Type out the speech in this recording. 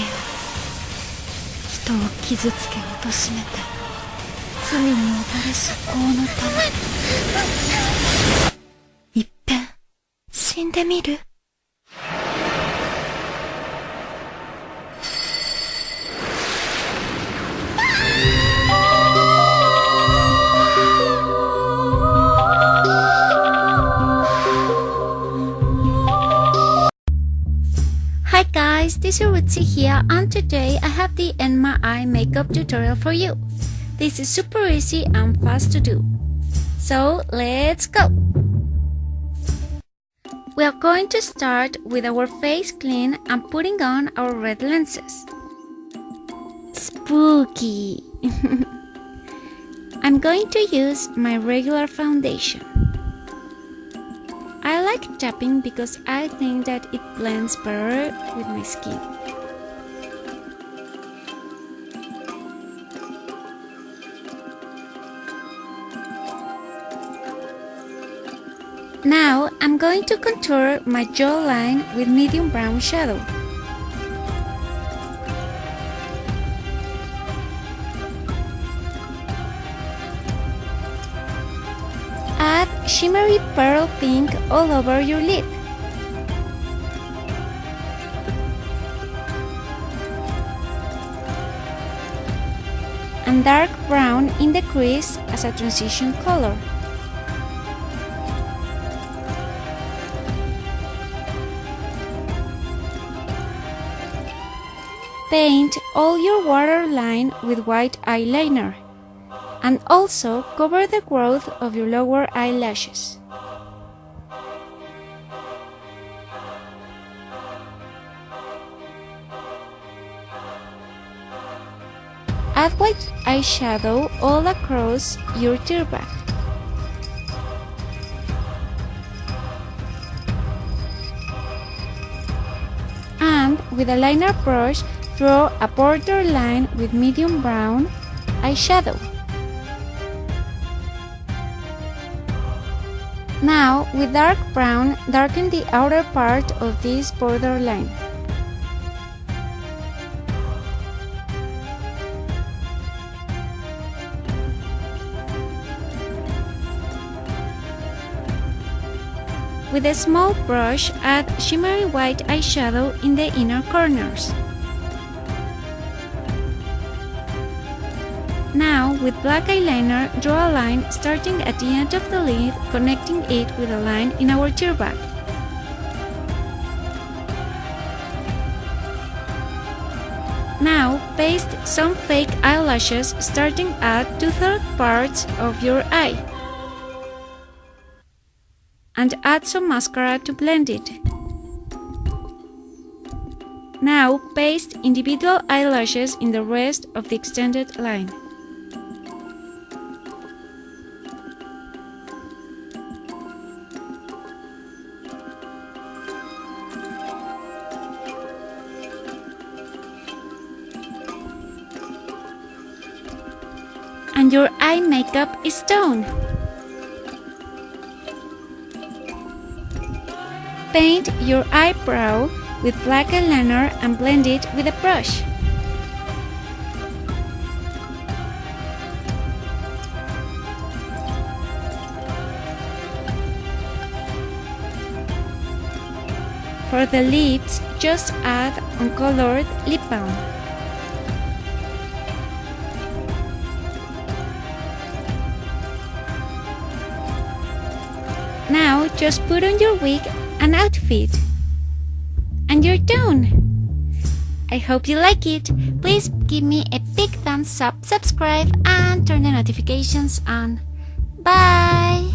あり、人を傷つけ貶めて罪に溺れし法のため、いっぺん死んでみる。Hi guys, this is Ritzy here, and today I have the Enma eye makeup tutorial for you. This is super easy and fast to do. So let's go! We are going to start with our face clean and putting on our red lenses. Spooky! I'm going to use my regular foundation. I like tapping because I think that it blends better with my skin. Now I'm going to contour my jawline with medium brown shadow. Add shimmery pearl pink all over your lid. And dark brown in the crease as a transition color. Paint all your waterline with white eyeliner. And also cover the growth of your lower eyelashes. Add white eyeshadow all across your tear bag. And with a liner brush, draw a border line with medium brown eyeshadow. Now, with dark brown, darken the outer part of this border line. With a small brush, add shimmery white eyeshadow in the inner corners. Now, with black eyeliner, draw a line starting at the end of the lid, connecting it with a line in our tear bag. Now, paste some fake eyelashes starting at 2/3 parts of your eye. And add some mascara to blend it. Now, paste individual eyelashes in the rest of the extended line. And your eye makeup is done! Paint your eyebrow with black eyeliner and blend it with a brush. For the lips, just add uncolored lip balm. Now just put on your wig and outfit. And you're done! I hope you like it. Please give me a big thumbs up, subscribe and turn the notifications on. Bye!